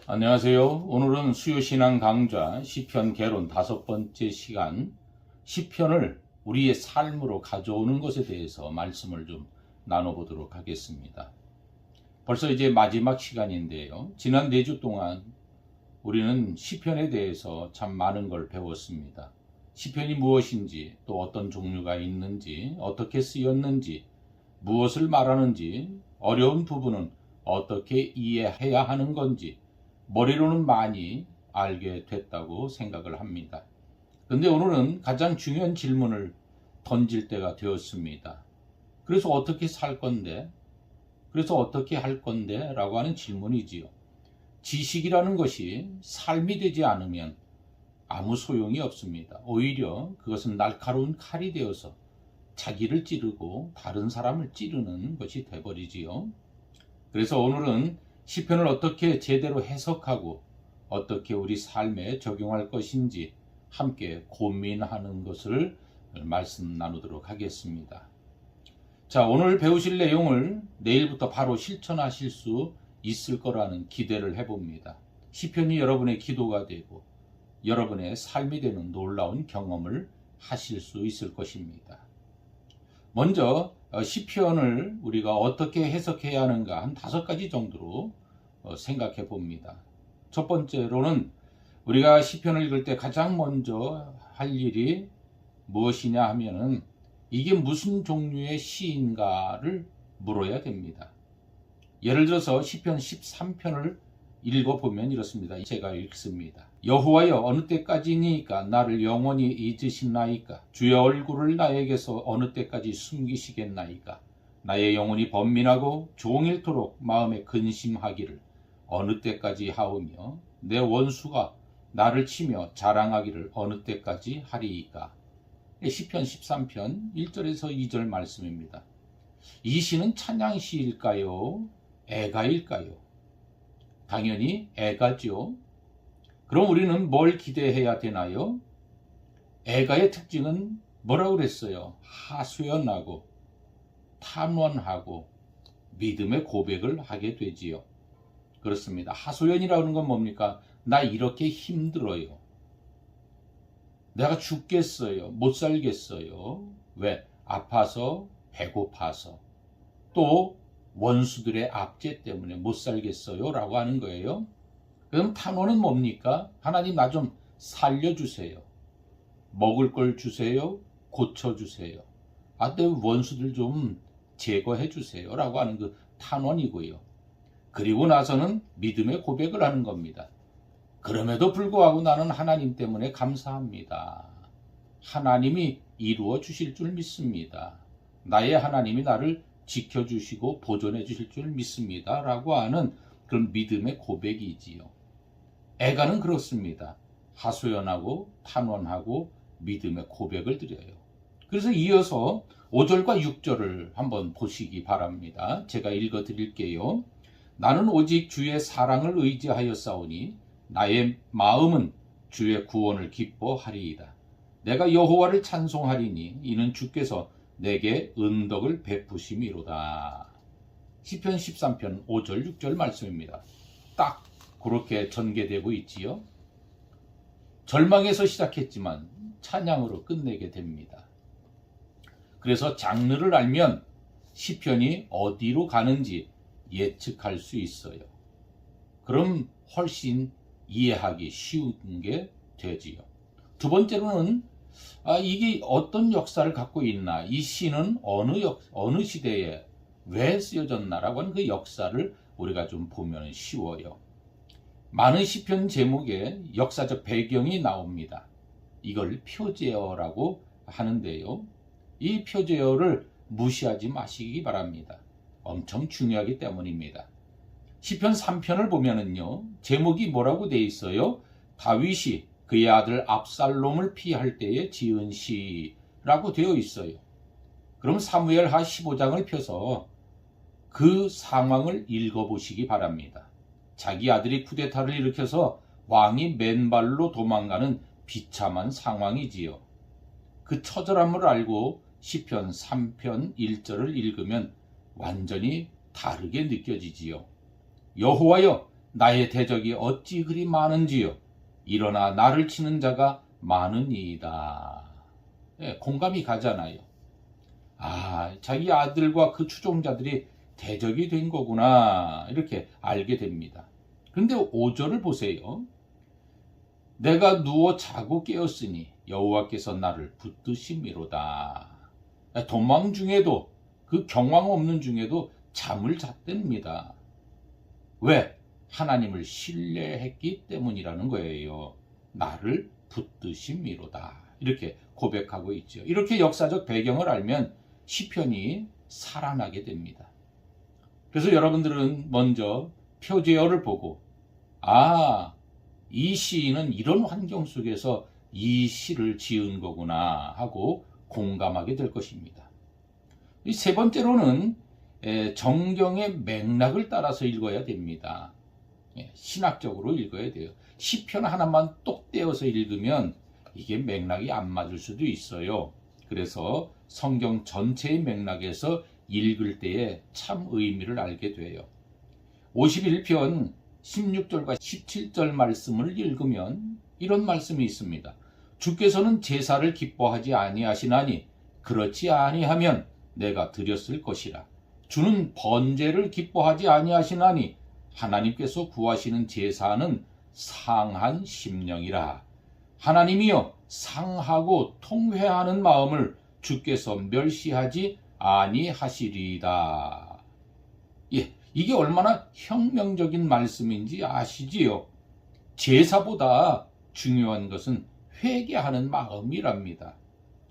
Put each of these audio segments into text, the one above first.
안녕하세요. 오늘은 수요신앙 강좌 시편 개론 5번째 시간, 시편을 우리의 삶으로 가져오는 것에 대해서 말씀을 좀 나눠보도록 하겠습니다. 벌써 이제 마지막 시간인데요. 지난 4주 동안 우리는 시편에 대해서 참 많은 걸 배웠습니다. 시편이 무엇인지, 또 어떤 종류가 있는지, 어떻게 쓰였는지, 무엇을 말하는지, 어려운 부분은 어떻게 이해해야 하는 건지, 머리로는 많이 알게 됐다고 생각을 합니다. 그런데 오늘은 가장 중요한 질문을 던질 때가 되었습니다. 그래서 어떻게 살 건데? 그래서 어떻게 할 건데? 라고 하는 질문이지요. 지식이라는 것이 삶이 되지 않으면 아무 소용이 없습니다. 오히려 그것은 날카로운 칼이 되어서 자기를 찌르고 다른 사람을 찌르는 것이 되어버리지요. 그래서 오늘은 시편을 어떻게 제대로 해석하고 어떻게 우리 삶에 적용할 것인지 함께 고민하는 것을 말씀 나누도록 하겠습니다. 자, 오늘 배우실 내용을 내일부터 바로 실천하실 수 있을 거라는 기대를 해봅니다. 시편이 여러분의 기도가 되고 여러분의 삶이 되는 놀라운 경험을 하실 수 있을 것입니다. 먼저 시편을 우리가 어떻게 해석해야 하는가 한 5가지 정도로 생각해 봅니다. 첫 번째로는 우리가 시편을 읽을 때 가장 먼저 할 일이 무엇이냐 하면은 이게 무슨 종류의 시인가를 물어야 됩니다. 예를 들어서 시편 13편을 읽어보면 이렇습니다. 제가 읽습니다. 여호와여, 어느 때까지니까 나를 영원히 잊으시나이까? 주의 얼굴을 나에게서 어느 때까지 숨기시겠나이까? 나의 영혼이 번민하고 종일토록 마음에 근심하기를 어느 때까지 하오며 내 원수가 나를 치며 자랑하기를 어느 때까지 하리이까? 시편 13편 1절에서 2절 말씀입니다. 이 시는 찬양시일까요? 애가일까요? 당연히 애가죠. 그럼 우리는 뭘 기대해야 되나요? 애가의 특징은 뭐라고 그랬어요? 하소연하고 탐원하고 믿음의 고백을 하게 되지요. 그렇습니다. 하소연이라는 건 뭡니까? 나 이렇게 힘들어요. 내가 죽겠어요. 못 살겠어요. 왜? 아파서, 배고파서, 또 원수들의 압제 때문에 못 살겠어요 라고 하는 거예요. 그럼 탄원은 뭡니까? 하나님 나 좀 살려주세요. 먹을 걸 주세요. 고쳐주세요. 내 원수들 좀 제거해 주세요 라고 하는 그 탄원이고요. 그리고 나서는 믿음의 고백을 하는 겁니다. 그럼에도 불구하고 나는 하나님 때문에 감사합니다. 하나님이 이루어 주실 줄 믿습니다. 나의 하나님이 나를 지켜주시고 보존해 주실 줄 믿습니다 라고 하는 그런 믿음의 고백이지요. 애가는 그렇습니다. 하소연하고 탄원하고 믿음의 고백을 드려요. 그래서 이어서 5절과 6절을 한번 보시기 바랍니다. 제가 읽어 드릴게요. 나는 오직 주의 사랑을 의지하여 싸우니 나의 마음은 주의 구원을 기뻐하리이다. 내가 여호와를 찬송하리니 이는 주께서 내게 은덕을 베푸심이로다. 시편 13편 5절 6절 말씀입니다. 딱 그렇게 전개되고 있지요. 절망에서 시작했지만 찬양으로 끝내게 됩니다. 그래서 장르를 알면 시편이 어디로 가는지 예측할 수 있어요. 그럼 훨씬 이해하기 쉬운 게 되지요. 두 번째로는 이게 어떤 역사를 갖고 있나, 이 시는 어느 시대에 왜 쓰여졌나라고 하는 그 역사를 우리가 좀 보면 쉬워요. 많은 시편 제목에 역사적 배경이 나옵니다. 이걸 표제어라고 하는데요. 이 표제어를 무시하지 마시기 바랍니다. 엄청 중요하기 때문입니다. 시편 3편을 보면은요, 제목이 뭐라고 돼 있어요? 다윗이 그의 아들 압살롬을 피할 때에 지은 시라고 되어 있어요. 그럼 사무엘하 15장을 펴서 그 상황을 읽어보시기 바랍니다. 자기 아들이 쿠데타를 일으켜서 왕이 맨발로 도망가는 비참한 상황이지요. 그 처절함을 알고 시편 3편 1절을 읽으면 완전히 다르게 느껴지지요. 여호와여, 나의 대적이 어찌 그리 많은지요. 일어나 나를 치는 자가 많으니이다. 예, 공감이 가잖아요. 자기 아들과 그 추종자들이 대적이 된 거구나, 이렇게 알게 됩니다. 그런데 5절을 보세요. 내가 누워 자고 깨었으니 여호와께서 나를 붙드심이로다. 도망 중에도, 그 경황 없는 중에도 잠을 잤답니다. 왜? 하나님을 신뢰했기 때문이라는 거예요. 나를 붙드심이로다, 이렇게 고백하고 있죠. 이렇게 역사적 배경을 알면 시편이 살아나게 됩니다. 그래서 여러분들은 먼저 표제어를 보고, 이 시인은 이런 환경 속에서 이 시를 지은 거구나 하고 공감하게 될 것입니다. 세 번째로는 정경의 맥락을 따라서 읽어야 됩니다. 신학적으로 읽어야 돼요. 시편 하나만 똑 떼어서 읽으면 이게 맥락이 안 맞을 수도 있어요. 그래서 성경 전체의 맥락에서 읽을 때에 참 의미를 알게 돼요. 51편 16절과 17절 말씀을 읽으면 이런 말씀이 있습니다. 주께서는 제사를 기뻐하지 아니하시나니 그렇지 아니하면 내가 드렸을 것이라. 주는 번제를 기뻐하지 아니하시나니 하나님께서 구하시는 제사는 상한 심령이라. 하나님이여, 상하고 통회하는 마음을 주께서 멸시하지 아니하시리이다. 이게 얼마나 혁명적인 말씀인지 아시지요? 제사보다 중요한 것은 회개하는 마음이랍니다.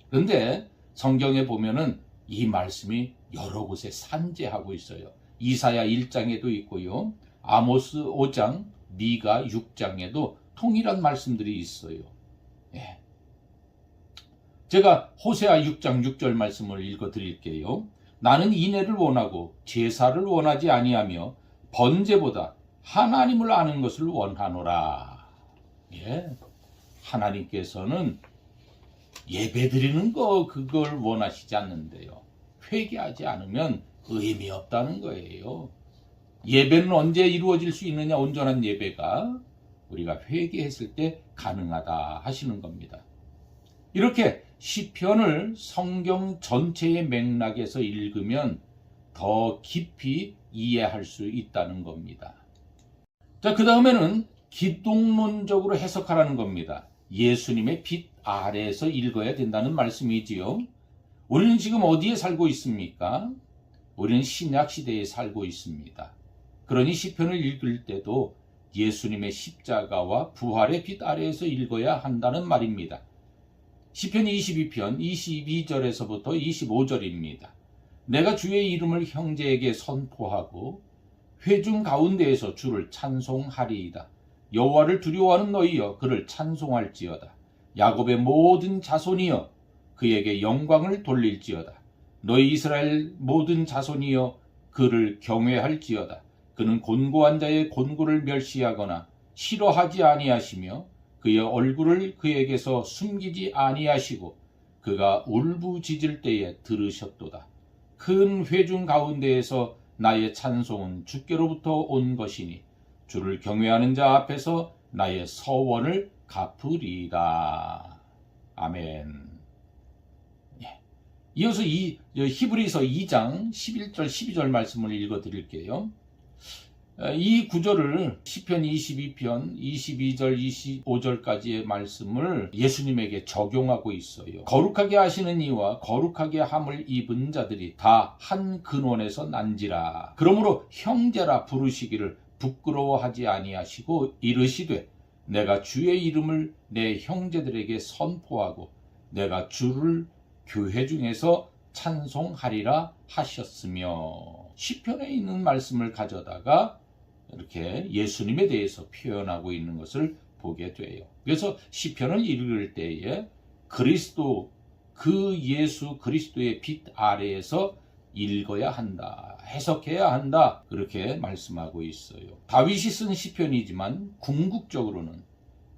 그런데 성경에 보면은 이 말씀이 여러 곳에 산재하고 있어요. 이사야 1장에도 있고요. 아모스 5장, 미가 6장에도 통일한 말씀들이 있어요. 제가 호세아 6장 6절 말씀을 읽어 드릴게요. 나는 인애를 원하고 제사를 원하지 아니하며 번제보다 하나님을 아는 것을 원하노라. 하나님께서는 예배드리는 그걸 원하시지 않는데요. 회개하지 않으면 의미 없다는 거예요. 예배는 언제 이루어질 수 있느냐? 온전한 예배가 우리가 회개했을 때 가능하다 하시는 겁니다. 이렇게 시편을 성경 전체의 맥락에서 읽으면 더 깊이 이해할 수 있다는 겁니다. 자, 그 다음에는 기독론적으로 해석하라는 겁니다. 예수님의 빛 아래에서 읽어야 된다는 말씀이지요. 우리는 지금 어디에 살고 있습니까? 우리는 신약 시대에 살고 있습니다. 그러니 시편을 읽을 때도 예수님의 십자가와 부활의 빛 아래에서 읽어야 한다는 말입니다. 시편 22편 22절에서부터 25절입니다. 내가 주의 이름을 형제에게 선포하고 회중 가운데에서 주를 찬송하리이다. 여호와를 두려워하는 너희여 그를 찬송할지어다. 야곱의 모든 자손이여 그에게 영광을 돌릴지어다. 너희 이스라엘 모든 자손이여 그를 경외할지어다. 그는 곤고한 자의 곤고를 멸시하거나 싫어하지 아니하시며 그의 얼굴을 그에게서 숨기지 아니하시고 그가 울부짖을 때에 들으셨도다. 큰 회중 가운데에서 나의 찬송은 주께로부터 온 것이니 주를 경외하는 자 앞에서 나의 서원을 갚으리이다. 아멘. 이어서 히브리서 2장 11절 12절 말씀을 읽어 드릴게요. 이 구절을 시편 22편 22절 25절까지의 말씀을 예수님에게 적용하고 있어요. 거룩하게 하시는 이와 거룩하게 함을 입은 자들이 다 한 근원에서 난지라. 그러므로 형제라 부르시기를 부끄러워하지 아니하시고 이르시되 내가 주의 이름을 내 형제들에게 선포하고 내가 주를 교회 중에서 찬송하리라 하셨으며. 시편에 있는 말씀을 가져다가 이렇게 예수님에 대해서 표현하고 있는 것을 보게 돼요. 그래서 시편을 읽을 때에 그리스도, 그 예수 그리스도의 빛 아래에서 읽어야 한다, 해석해야 한다, 그렇게 말씀하고 있어요. 다윗이 쓴 시편이지만 궁극적으로는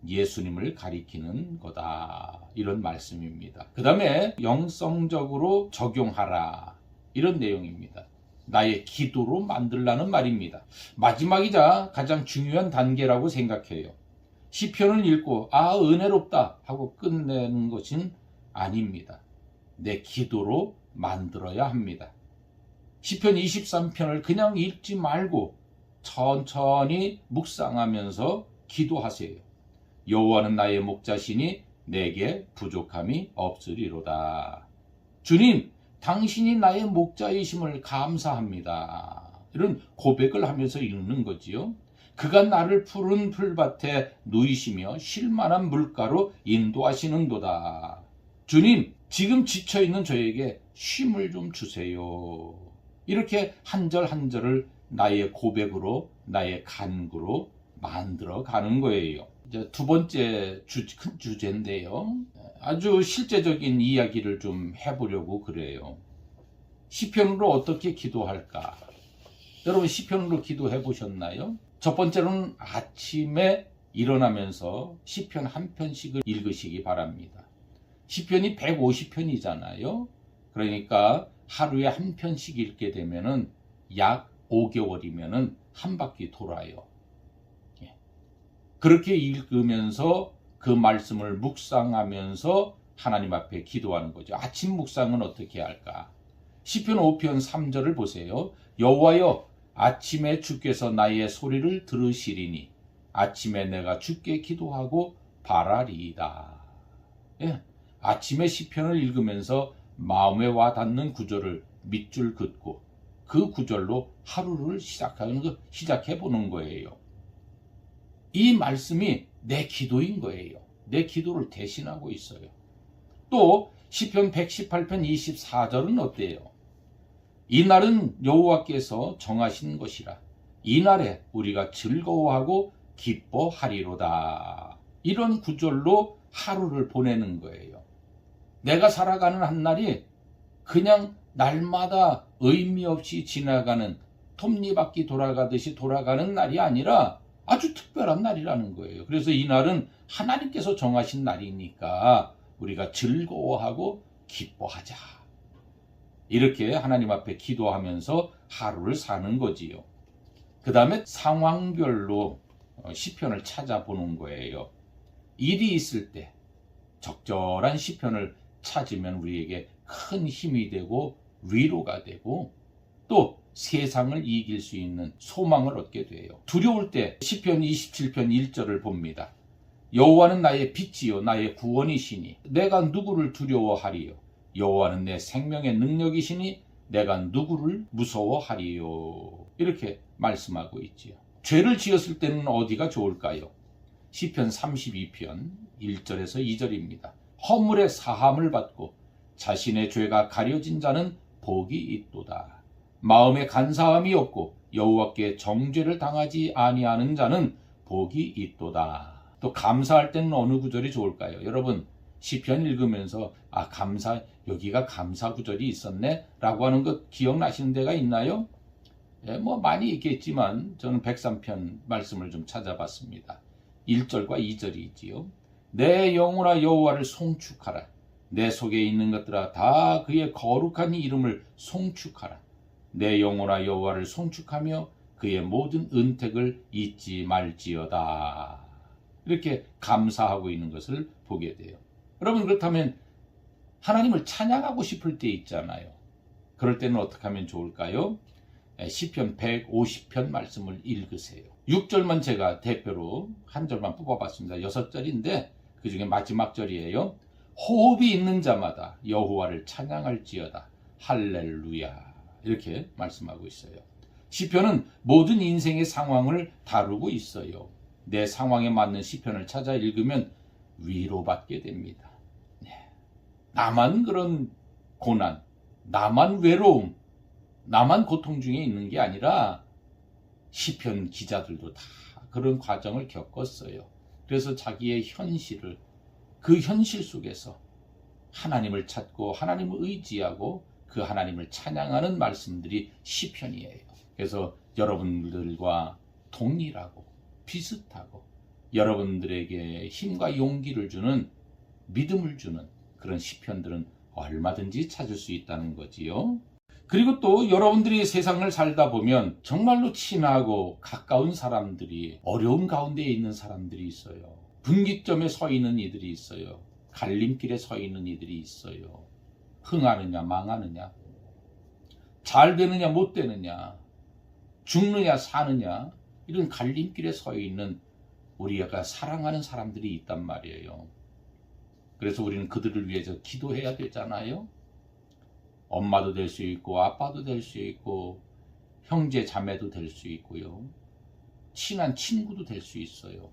예수님을 가리키는 거다, 이런 말씀입니다. 그 다음에 영성적으로 적용하라, 이런 내용입니다. 나의 기도로 만들라는 말입니다. 마지막이자 가장 중요한 단계라고 생각해요. 시편을 읽고 은혜롭다 하고 끝내는 것은 아닙니다. 내 기도로 만들어야 합니다. 시편 23편을 그냥 읽지 말고 천천히 묵상하면서 기도하세요. 여호와는 나의 목자시니 내게 부족함이 없으리로다. 주님, 당신이 나의 목자이심을 감사합니다. 이런 고백을 하면서 읽는 거지요. 그가 나를 푸른 풀밭에 누이시며 쉴만한 물가로 인도하시는도다. 주님, 지금 지쳐있는 저에게 쉼을 좀 주세요. 이렇게 한 절 한 절을 나의 고백으로, 나의 간구로 만들어 가는 거예요. 이제 두 번째 큰 주제인데요. 아주 실제적인 이야기를 좀 해보려고 그래요. 시편으로 어떻게 기도할까? 여러분 시편으로 기도해 보셨나요? 첫 번째로는 아침에 일어나면서 시편 한 편씩을 읽으시기 바랍니다. 시편이 150편이잖아요. 그러니까 하루에 한 편씩 읽게 되면은 약 5개월이면은 한 바퀴 돌아요. 그렇게 읽으면서 그 말씀을 묵상하면서 하나님 앞에 기도하는 거죠. 아침 묵상은 어떻게 할까? 시편 5편 3절을 보세요. 여호와여, 아침에 주께서 나의 소리를 들으시리니 아침에 내가 주께 기도하고 바라리이다. 예, 아침에 시편을 읽으면서 마음에 와 닿는 구절을 밑줄 긋고 그 구절로 하루를 시작해 보는 거예요. 이 말씀이 내 기도인 거예요. 내 기도를 대신하고 있어요. 또 시편 118편 24절은 어때요? 이날은 여호와께서 정하신 것이라 이날에 우리가 즐거워하고 기뻐하리로다. 이런 구절로 하루를 보내는 거예요. 내가 살아가는 한 날이 그냥 날마다 의미 없이 지나가는 톱니바퀴 돌아가듯이 돌아가는 날이 아니라 아주 특별한 날이라는 거예요. 그래서 이 날은 하나님께서 정하신 날이니까 우리가 즐거워하고 기뻐하자. 이렇게 하나님 앞에 기도하면서 하루를 사는 거지요. 그 다음에 상황별로 시편을 찾아보는 거예요. 일이 있을 때 적절한 시편을 찾으면 우리에게 큰 힘이 되고 위로가 되고 또 세상을 이길 수 있는 소망을 얻게 돼요. 두려울 때 시편 27편 1절을 봅니다. 여호와는 나의 빛이요 나의 구원이시니 내가 누구를 두려워하리요. 여호와는 내 생명의 능력이시니 내가 누구를 무서워하리요. 이렇게 말씀하고 있지요. 죄를 지었을 때는 어디가 좋을까요? 시편 32편 1절에서 2절입니다. 허물의 사함을 받고 자신의 죄가 가려진 자는 복이 있도다. 마음에 간사함이 없고 여호와께 정죄를 당하지 아니하는 자는 복이 있도다. 또 감사할 때는 어느 구절이 좋을까요? 여러분 시편 읽으면서 여기가 감사 구절이 있었네 라고 하는 것 기억나시는 데가 있나요? 예, 뭐 많이 있겠지만 저는 103편 말씀을 좀 찾아봤습니다. 1절과 2절이 있지요. 내 영혼아 여호와를 송축하라. 내 속에 있는 것들아 다 그의 거룩한 이름을 송축하라. 내 영혼아 여호와를 송축하며 그의 모든 은택을 잊지 말지어다. 이렇게 감사하고 있는 것을 보게 돼요. 여러분 그렇다면 하나님을 찬양하고 싶을 때 있잖아요. 그럴 때는 어떻게 하면 좋을까요? 시편 150편 말씀을 읽으세요. 6절만 제가 대표로 한 절만 뽑아봤습니다. 6절인데 그 중에 마지막 절이에요. 호흡이 있는 자마다 여호와를 찬양할지어다. 할렐루야. 이렇게 말씀하고 있어요. 시편은 모든 인생의 상황을 다루고 있어요. 내 상황에 맞는 시편을 찾아 읽으면 위로받게 됩니다. 나만 그런 고난, 나만 외로움, 나만 고통 중에 있는 게 아니라 시편 기자들도 다 그런 과정을 겪었어요. 그래서 자기의 현실을 그 현실 속에서 하나님을 찾고 하나님을 의지하고 그 하나님을 찬양하는 말씀들이 시편이에요. 그래서 여러분들과 동일하고 비슷하고 여러분들에게 힘과 용기를 주는 믿음을 주는 그런 시편들은 얼마든지 찾을 수 있다는 거지요. 그리고 또 여러분들이 세상을 살다 보면 정말로 친하고 가까운 사람들이 어려운 가운데 있는 사람들이 있어요. 분기점에 서 있는 이들이 있어요. 갈림길에 서 있는 이들이 있어요. 흥하느냐 망하느냐, 잘 되느냐 못 되느냐, 죽느냐 사느냐, 이런 갈림길에 서 있는 우리가 사랑하는 사람들이 있단 말이에요. 그래서 우리는 그들을 위해서 기도해야 되잖아요. 엄마도 될 수 있고 아빠도 될 수 있고 형제 자매도 될 수 있고요. 친한 친구도 될 수 있어요.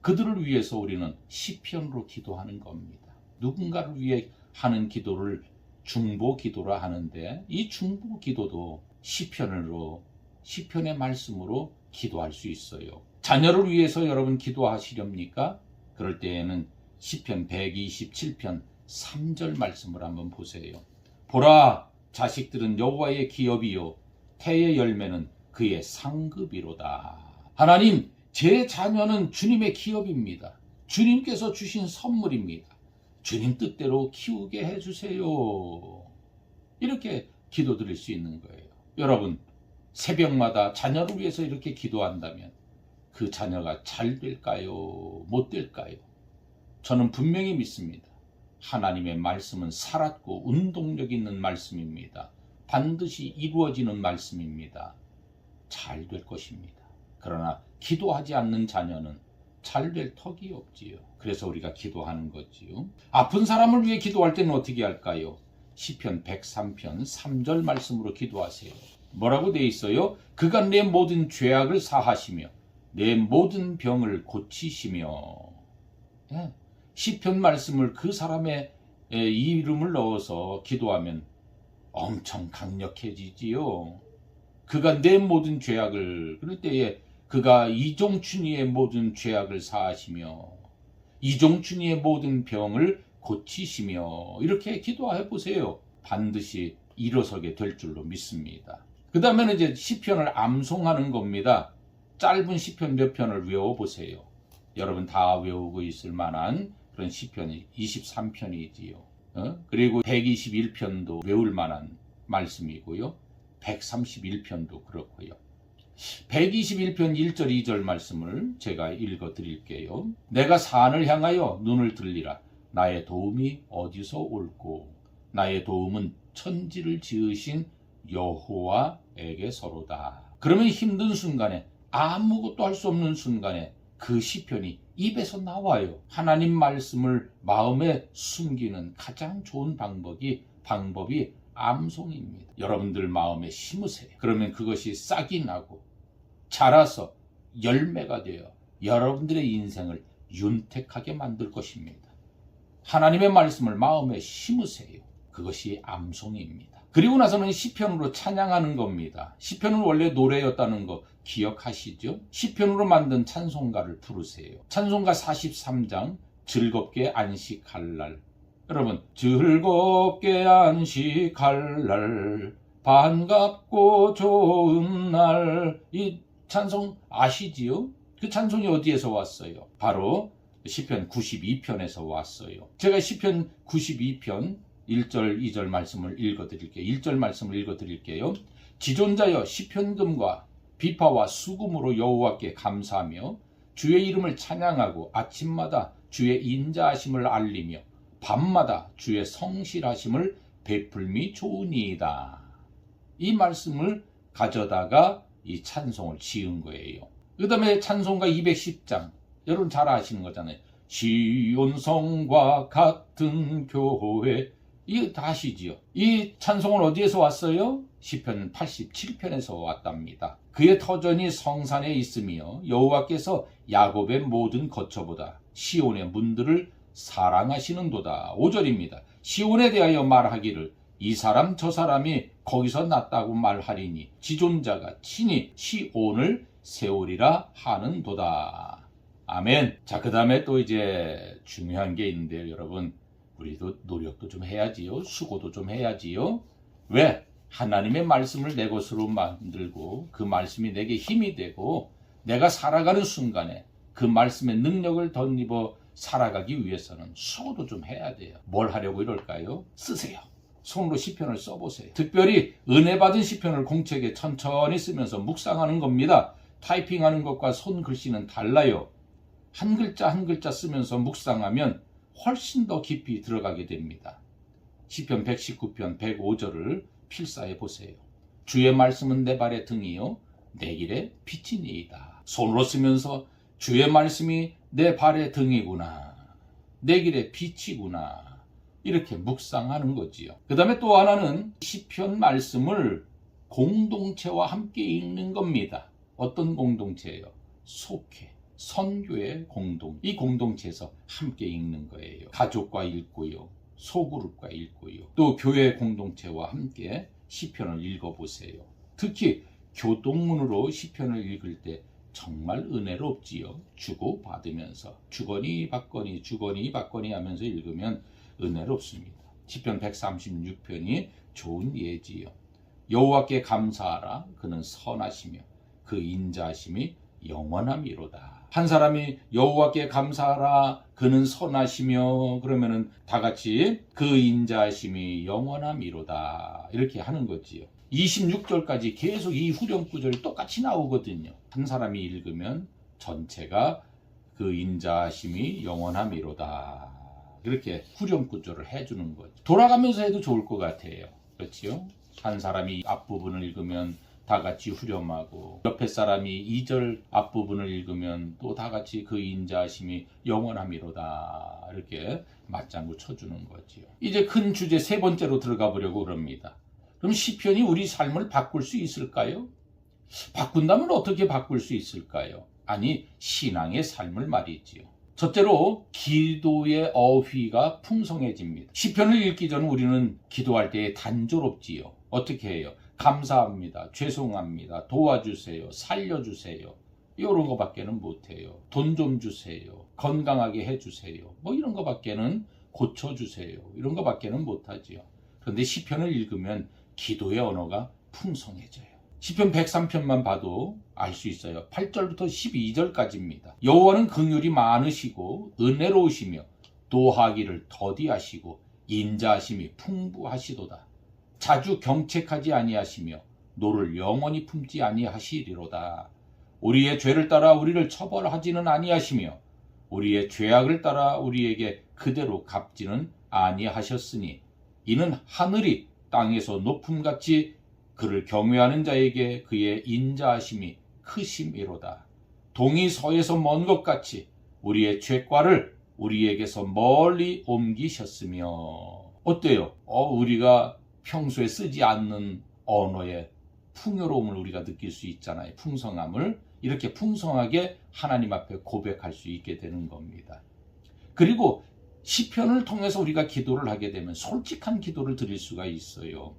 그들을 위해서 우리는 시편으로 기도하는 겁니다. 누군가를 위해 하는 기도를 중보 기도라 하는데, 이 중보 기도도 시편으로, 시편의 말씀으로 기도할 수 있어요. 자녀를 위해서 여러분 기도하시렵니까? 그럴 때에는 시편 127편 3절 말씀을 한번 보세요. 보라, 자식들은 여호와의 기업이요 태의 열매는 그의 상급이로다. 하나님, 제 자녀는 주님의 기업입니다. 주님께서 주신 선물입니다. 주님 뜻대로 키우게 해주세요. 이렇게 기도드릴 수 있는 거예요. 여러분, 새벽마다 자녀를 위해서 이렇게 기도한다면 그 자녀가 잘 될까요? 못 될까요? 저는 분명히 믿습니다. 하나님의 말씀은 살았고 운동력 있는 말씀입니다. 반드시 이루어지는 말씀입니다. 잘 될 것입니다. 그러나 기도하지 않는 자녀는 잘 될 턱이 없지요. 그래서 우리가 기도하는 거지요. 아픈 사람을 위해 기도할 때는 어떻게 할까요? 시편 103편 3절 말씀으로 기도하세요. 뭐라고 되어 있어요? 그가 내 모든 죄악을 사하시며 내 모든 병을 고치시며. 시편 말씀을 그 사람의 이름을 넣어서 기도하면 엄청 강력해지지요. 그가 내 모든 죄악을, 그럴 때에 그가 이종춘이의 모든 죄악을 사하시며 이종춘이의 모든 병을 고치시며, 이렇게 기도해 보세요. 반드시 일어서게 될 줄로 믿습니다. 그 다음에는 이제 시편을 암송하는 겁니다. 짧은 시편 몇 편을 외워보세요. 여러분 다 외우고 있을 만한 그런 시편이 23편이지요. 그리고 121편도 외울 만한 말씀이고요. 131편도 그렇고요. 121편 1절 2절 말씀을 제가 읽어 드릴게요. 내가 산을 향하여 눈을 들리라. 나의 도움이 어디서 올꼬? 나의 도움은 천지를 지으신 여호와에게서로다. 그러면 힘든 순간에, 아무것도 할 수 없는 순간에 그 시편이 입에서 나와요. 하나님 말씀을 마음에 숨기는 가장 좋은 방법이 암송입니다. 여러분들 마음에 심으세요. 그러면 그것이 싹이 나고 자라서 열매가 되어 여러분들의 인생을 윤택하게 만들 것입니다. 하나님의 말씀을 마음에 심으세요. 그것이 암송입니다. 그리고 나서는 시편으로 찬양하는 겁니다. 시편은 원래 노래였다는 거 기억하시죠? 시편으로 만든 찬송가를 부르세요. 찬송가 43장 즐겁게 안식할 날. 여러분, 즐겁게 안식할 날, 반갑고 좋은 날, 이 찬송 아시지요? 그 찬송이 어디에서 왔어요? 바로 시편 92편에서 왔어요. 제가 시편 92편 1절 2절 말씀을 읽어드릴게요. 1절 말씀을 읽어드릴게요. 지존자여, 시편금과 비파와 수금으로 여호와께 감사하며 주의 이름을 찬양하고 아침마다 주의 인자하심을 알리며 밤마다 주의 성실하심을 베풀미 좋으니이다. 이 말씀을 가져다가 이 찬송을 지은 거예요. 그 다음에 찬송가 210장, 여러분 잘 아시는 거잖아요. 시온성과 같은 교회, 이거 다 아시지요? 이 찬송은 어디에서 왔어요? 시편 87편에서 왔답니다. 그의 터전이 성산에 있으며 여호와께서 야곱의 모든 거처보다 시온의 문들을 사랑하시는도다. 5절입니다. 시온에 대하여 말하기를 이 사람 저 사람이 거기서 났다고 말하리니 지존자가 친히 시온을 세우리라 하는도다. 아멘. 자, 그 다음에 또 이제 중요한 게 있는데요, 여러분. 우리도 노력도 좀 해야지요. 수고도 좀 해야지요. 왜? 하나님의 말씀을 내 것으로 만들고 그 말씀이 내게 힘이 되고 내가 살아가는 순간에 그 말씀의 능력을 덧입어 살아가기 위해서는 수고도 좀 해야 돼요. 뭘 하려고 이럴까요? 쓰세요. 손으로 시편을 써보세요. 특별히 은혜 받은 시편을 공책에 천천히 쓰면서 묵상하는 겁니다. 타이핑하는 것과 손글씨는 달라요. 한 글자 한 글자 쓰면서 묵상하면 훨씬 더 깊이 들어가게 됩니다. 시편 119편 105절을 필사해 보세요. 주의 말씀은 내 발의 등이요 내 길의 빛이니이다. 손으로 쓰면서 주의 말씀이 내 발의 등이구나, 내 길의 빛이구나, 이렇게 묵상하는 거지요. 그 다음에 또 하나는 시편 말씀을 공동체와 함께 읽는 겁니다. 어떤 공동체예요? 속회, 선교의 이 공동체에서 함께 읽는 거예요. 가족과 읽고요, 소그룹과 읽고요, 또 교회 공동체와 함께 시편을 읽어보세요. 특히 교동문으로 시편을 읽을 때 정말 은혜롭지요. 주고받으면서 주거니 받거니 하면서 읽으면 은혜롭습니다. 시편 136편이 좋은 예지요. 여호와께 감사하라, 그는 선하시며 그 인자하심이 영원함이로다. 한 사람이 여호와께 감사하라, 그는 선하시며, 그러면은 다 같이 그 인자하심이 영원함이로다, 이렇게 하는 거지요. 26절까지 계속 이 후렴 구절이 똑같이 나오거든요. 한 사람이 읽으면 전체가 그 인자하심이 영원함이로다, 이렇게 후렴 구절을 해주는 거죠. 돌아가면서 해도 좋을 것 같아요. 그렇지요? 한 사람이 앞부분을 읽으면 다 같이 후렴하고, 옆에 사람이 2절 앞부분을 읽으면 또 다 같이 그 인자하심이 영원함이로다, 이렇게 맞장구 쳐주는 거지요. 이제 큰 주제 세 번째로 들어가 보려고 그럽니다. 그럼 시편이 우리 삶을 바꿀 수 있을까요? 바꾼다면 어떻게 바꿀 수 있을까요? 아니, 신앙의 삶을 말이지요. 첫째로 기도의 어휘가 풍성해집니다. 시편을 읽기 전 우리는 기도할 때 단조롭지요. 어떻게 해요? 감사합니다, 죄송합니다, 도와주세요, 살려주세요, 이런 거밖에는 못해요. 돈 좀 주세요, 건강하게 해주세요, 뭐 이런 거밖에는, 고쳐주세요, 이런 거밖에는 못하지요. 그런데 시편을 읽으면 기도의 언어가 풍성해져요. 시편 103편만 봐도 알 수 있어요. 8절부터 12절까지입니다. 여호와는 긍휼이 많으시고 은혜로우시며 도하기를 더디하시고 인자하심이 풍부하시도다. 자주 경책하지 아니하시며 노를 영원히 품지 아니하시리로다. 우리의 죄를 따라 우리를 처벌하지는 아니하시며 우리의 죄악을 따라 우리에게 그대로 갚지는 아니하셨으니 이는 하늘이 땅에서 높음같이 그를 경외하는 자에게 그의 인자하심이 크심이로다. 동이 서에서 먼 것 같이 우리의 죄과를 우리에게서 멀리 옮기셨으며. 어때요? 우리가 평소에 쓰지 않는 언어의 풍요로움을 우리가 느낄 수 있잖아요. 풍성함을. 이렇게 풍성하게 하나님 앞에 고백할 수 있게 되는 겁니다. 그리고 시편을 통해서 우리가 기도를 하게 되면 솔직한 기도를 드릴 수가 있어요.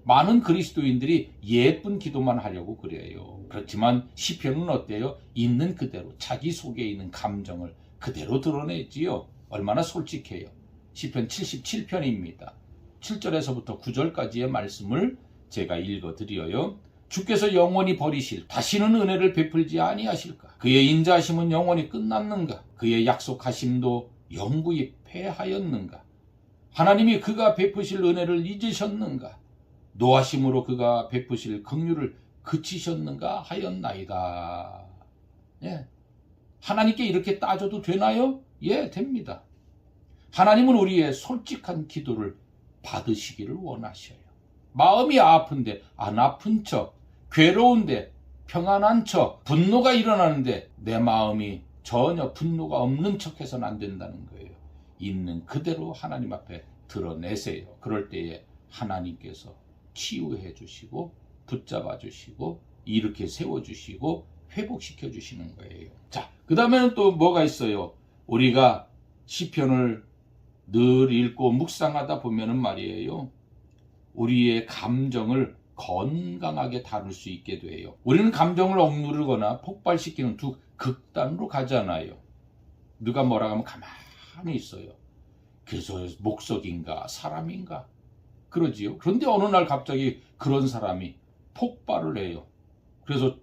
많은 그리스도인들이 예쁜 기도만 하려고 그래요. 그렇지만 시편은 어때요? 있는 그대로 자기 속에 있는 감정을 그대로 드러내지요. 얼마나 솔직해요. 시편 77편입니다. 7절에서부터 9절까지의 말씀을 제가 읽어드려요. 주께서 영원히 버리실 다시는 은혜를 베풀지 아니하실까? 그의 인자하심은 영원히 끝났는가? 그의 약속하심도 영구히 패하였는가? 하나님이 그가 베푸실 은혜를 잊으셨는가? 노하심으로 그가 베푸실 긍휼을 그치셨는가 하였나이다. 예. 하나님께 이렇게 따져도 되나요? 예, 됩니다. 하나님은 우리의 솔직한 기도를 받으시기를 원하셔요. 마음이 아픈데 안 아픈 척, 괴로운데 평안한 척, 분노가 일어나는데 내 마음이 전혀 분노가 없는 척해서는 안 된다는 거예요. 있는 그대로 하나님 앞에 드러내세요. 그럴 때에 하나님께서 치유해 주시고 붙잡아 주시고 이렇게 세워 주시고 회복시켜 주시는 거예요. 자, 그 다음에는 또 뭐가 있어요? 우리가 시편을 늘 읽고 묵상하다 보면은 말이에요, 우리의 감정을 건강하게 다룰 수 있게 돼요. 우리는 감정을 억누르거나 폭발시키는 두 극단으로 가잖아요. 누가 뭐라 하면 가만히 있어요. 그래서 목석인가 사람인가 그러지요. 그런데 어느 날 갑자기 그런 사람이 폭발을 해요. 그래서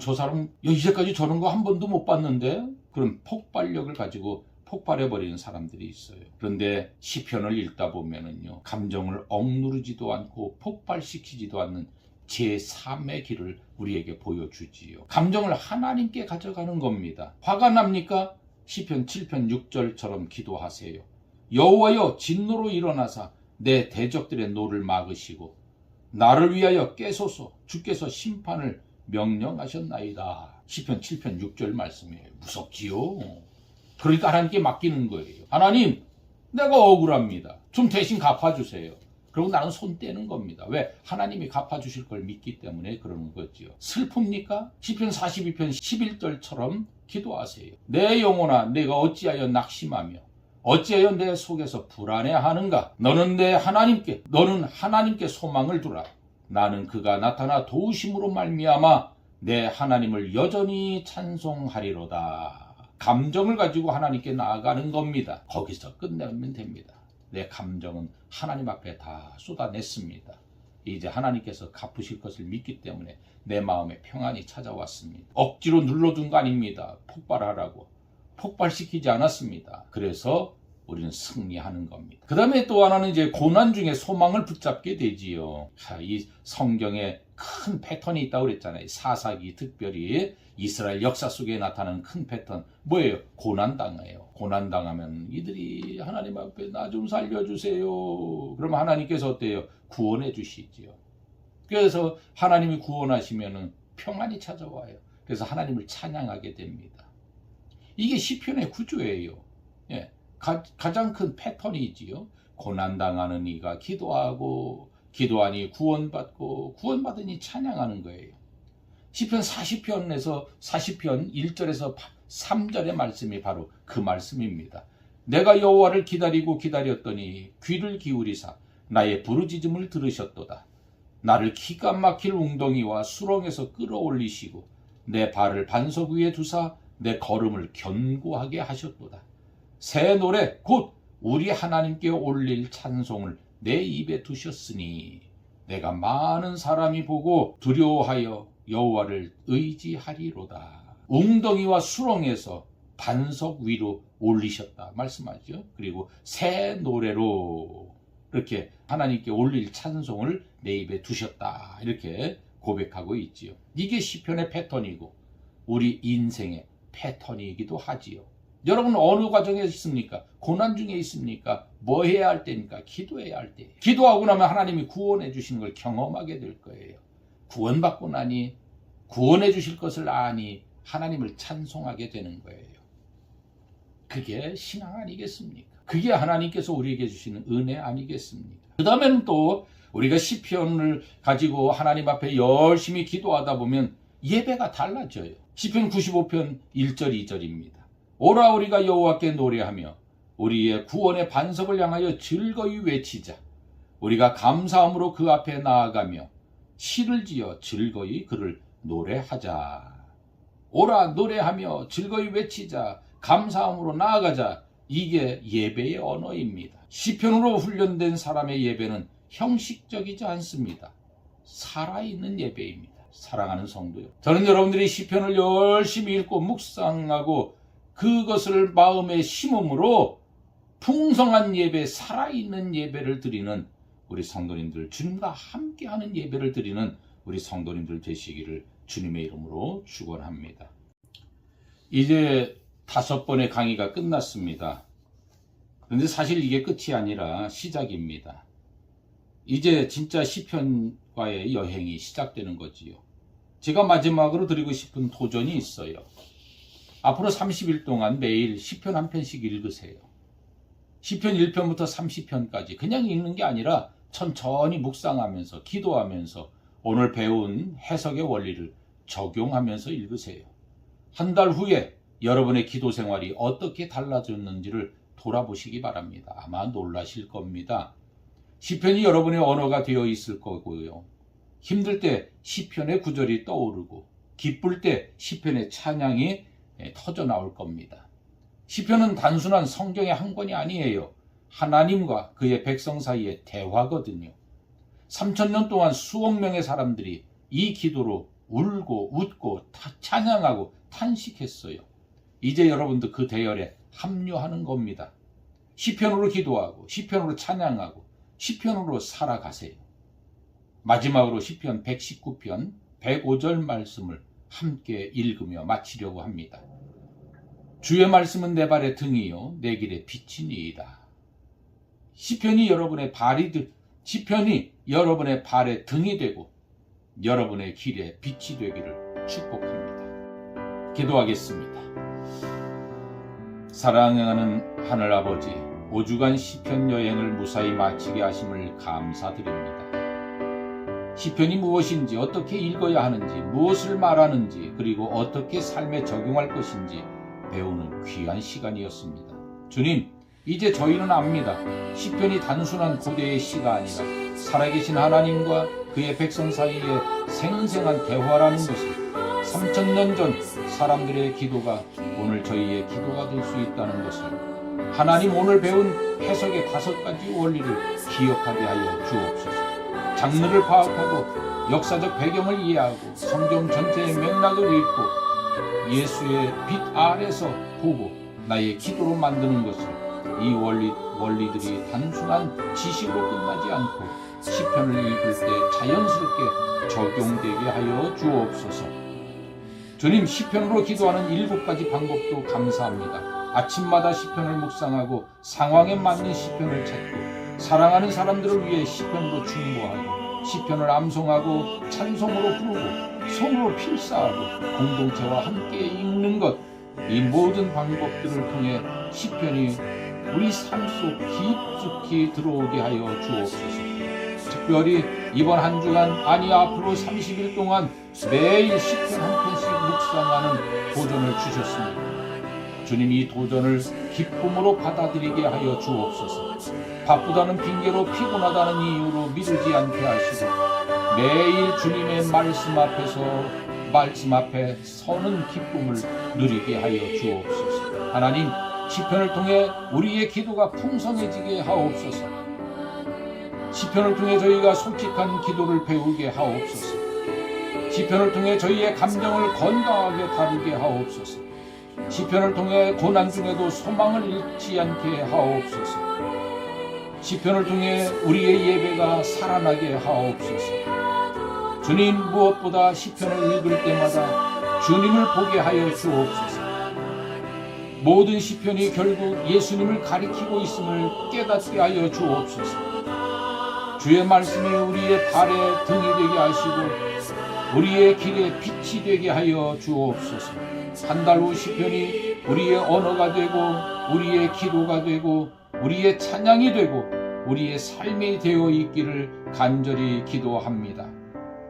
저 사람 이제까지 저런 거 한 번도 못 봤는데, 그럼 폭발력을 가지고 폭발해버리는 사람들이 있어요. 그런데 시편을 읽다 보면은요, 감정을 억누르지도 않고 폭발시키지도 않는 제3의 길을 우리에게 보여주지요. 감정을 하나님께 가져가는 겁니다. 화가 납니까? 시편 7편 6절처럼 기도하세요. 여호와여, 진노로 일어나사 내 대적들의 노를 막으시고 나를 위하여 깨소서. 주께서 심판을 명령하셨나이다. 시편 7편 6절 말씀이에요. 무섭지요. 그러니까 하나님께 맡기는 거예요. 하나님, 내가 억울합니다. 좀 대신 갚아주세요. 그리고 나는 손 떼는 겁니다. 왜? 하나님이 갚아주실 걸 믿기 때문에 그러는 거죠. 슬픕니까? 시편 42편 11절처럼 기도하세요. 내 영혼아, 내가 어찌하여 낙심하며 어찌하여 내 속에서 불안해하는가? 너는 하나님께 소망을 두라. 나는 그가 나타나 도우심으로 말미암아 내 하나님을 여전히 찬송하리로다. 감정을 가지고 하나님께 나아가는 겁니다. 거기서 끝내면 됩니다. 내 감정은 하나님 앞에 다 쏟아냈습니다. 이제 하나님께서 갚으실 것을 믿기 때문에 내 마음에 평안이 찾아왔습니다. 억지로 눌러둔 거 아닙니다. 폭발하라고. 폭발시키지 않았습니다. 그래서 우리는 승리하는 겁니다. 그 다음에 또 하나는 이제 고난 중에 소망을 붙잡게 되지요. 이 성경에 큰 패턴이 있다고 그랬잖아요. 사사기 특별히 이스라엘 역사 속에 나타나는 큰 패턴. 뭐예요? 고난당해요. 고난당하면 이들이 하나님 앞에 나 좀 살려주세요. 그러면 하나님께서 어때요? 구원해 주시지요. 그래서 하나님이 구원하시면 평안이 찾아와요. 그래서 하나님을 찬양하게 됩니다. 이게 시편의 구조예요. 예. 가장 큰 패턴이지요. 고난당하는 이가 기도하고 기도하니 구원받고 구원받으니 찬양하는 거예요. 시편 40편에서 40편 1절에서 3절의 말씀이 바로 그 말씀입니다. 내가 여호와를 기다리고 기다렸더니 귀를 기울이사 나의 부르짖음을 들으셨도다. 나를 기가 막힐 웅덩이와 수렁에서 끌어올리시고 내 발을 반석 위에 두사 내 걸음을 견고하게 하셨도다. 새 노래 곧 우리 하나님께 올릴 찬송을 내 입에 두셨으니 내가 많은 사람이 보고 두려워하여 여호와를 의지하리로다. 웅덩이와 수렁에서 반석 위로 올리셨다 말씀하죠. 그리고 새 노래로 이렇게 하나님께 올릴 찬송을 내 입에 두셨다 이렇게 고백하고 있지요. 이게 시편의 패턴이고 우리 인생의 패턴이기도 하지요. 여러분 어느 과정에 있습니까? 고난 중에 있습니까? 뭐 해야 할 때입니까? 기도해야 할 때. 기도하고 나면 하나님이 구원해 주시는 걸 경험하게 될 거예요. 구원받고 나니 구원해 주실 것을 아니 하나님을 찬송하게 되는 거예요. 그게 신앙 아니겠습니까? 그게 하나님께서 우리에게 주시는 은혜 아니겠습니까? 그 다음에는 또 우리가 시편을 가지고 하나님 앞에 열심히 기도하다 보면 예배가 달라져요. 시편 95편 1절 2절입니다. 오라 우리가 여호와께 노래하며 우리의 구원의 반석을 향하여 즐거이 외치자. 우리가 감사함으로 그 앞에 나아가며 시를 지어 즐거이 그를 노래하자. 오라 노래하며 즐거이 외치자. 감사함으로 나아가자. 이게 예배의 언어입니다. 시편으로 훈련된 사람의 예배는 형식적이지 않습니다. 살아있는 예배입니다. 사랑하는 성도요. 저는 여러분들이 시편을 열심히 읽고 묵상하고 그것을 마음에 심음으로 풍성한 예배, 살아있는 예배를 드리는 우리 성도님들, 주님과 함께하는 예배를 드리는 우리 성도님들 되시기를 주님의 이름으로 축원합니다. 이제 5번의 강의가 끝났습니다. 그런데 사실 이게 끝이 아니라 시작입니다. 이제 진짜 시편과의 여행이 시작되는 거지요. 제가 마지막으로 드리고 싶은 도전이 있어요. 앞으로 30일 동안 매일 시편 한 편씩 읽으세요. 시편 1편부터 30편까지 그냥 읽는 게 아니라 천천히 묵상하면서 기도하면서 오늘 배운 해석의 원리를 적용하면서 읽으세요. 한 달 후에 여러분의 기도 생활이 어떻게 달라졌는지를 돌아보시기 바랍니다. 아마 놀라실 겁니다. 시편이 여러분의 언어가 되어 있을 거고요. 힘들 때 시편의 구절이 떠오르고 기쁠 때 시편의 찬양이 터져 나올 겁니다. 시편은 단순한 성경의 한 권이 아니에요. 하나님과 그의 백성 사이의 대화거든요. 3000년 동안 수억 명의 사람들이 이 기도로 울고 웃고 찬양하고 탄식했어요. 이제 여러분도 그 대열에 합류하는 겁니다. 시편으로 기도하고 시편으로 찬양하고 시편으로 살아가세요. 마지막으로 시편 119편 105절 말씀을 함께 읽으며 마치려고 합니다. 주의 말씀은 내 발의 등이요 내 길의 빛이니이다. 시편이 여러분의 발의 등이 되고 여러분의 길의 빛이 되기를 축복합니다. 기도하겠습니다. 사랑하는 하늘아버지, 5주간 시편 여행을 무사히 마치게 하심을 감사드립니다. 시편이 무엇인지, 어떻게 읽어야 하는지, 무엇을 말하는지, 그리고 어떻게 삶에 적용할 것인지 배우는 귀한 시간이었습니다. 주님, 이제 저희는 압니다. 시편이 단순한 고대의 시가 아니라 살아계신 하나님과 그의 백성 사이에 생생한 대화라는 것을 3000년 전 사람들의 기도가 오늘 저희의 기도가 될 수 있다는 것을, 하나님 오늘 배운 해석의 5가지 원리를 기억하게 하여 주옵소서. 장르를 파악하고 역사적 배경을 이해하고 성경 전체의 맥락을 읽고 예수의 빛 아래서 보고 나의 기도로 만드는 것을, 이 원리들이 단순한 지식으로 끝나지 않고 시편을 읽을 때 자연스럽게 적용되게 하여 주옵소서. 주님, 시편으로 기도하는 7가지 방법도 감사합니다. 아침마다 시편을 묵상하고 상황에 맞는 시편을 찾고 사랑하는 사람들을 위해 시편으로 중보하고 시편을 암송하고 찬송으로 부르고 성으로 필사하고 공동체와 함께 읽는 것, 이 모든 방법들을 통해 시편이 우리 삶 속 깊숙이 들어오게 하여 주옵소서. 특별히 이번 한 주간, 아니 앞으로 30일 동안 매일 시편 한 편씩 묵상하는 도전을 주셨습니다. 주님, 이 도전을 기쁨으로 받아들이게 하여 주옵소서. 바쁘다는 핑계로, 피곤하다는 이유로 미루지 않게 하시고 매일 주님의 말씀 앞에 서는 기쁨을 누리게 하여 주옵소서. 하나님, 시편을 통해 우리의 기도가 풍성해지게 하옵소서. 시편을 통해 저희가 솔직한 기도를 배우게 하옵소서. 시편을 통해 저희의 감정을 건강하게 다루게 하옵소서. 시편을 통해 고난 중에도 소망을 잃지 않게 하옵소서. 시편을 통해 우리의 예배가 살아나게 하옵소서. 주님, 무엇보다 시편을 읽을 때마다 주님을 보게 하여 주옵소서. 모든 시편이 결국 예수님을 가리키고 있음을 깨닫게 하여 주옵소서. 주의 말씀이 우리의 발의 등이 되게 하시고 우리의 길의 빛이 되게 하여 주옵소서. 한 달 후 시편이 우리의 언어가 되고 우리의 기도가 되고 우리의 찬양이 되고 우리의 삶이 되어 있기를 간절히 기도합니다.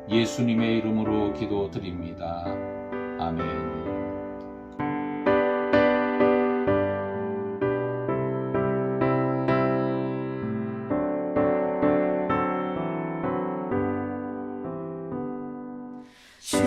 예수님의 이름으로 기도드립니다. 아멘. 주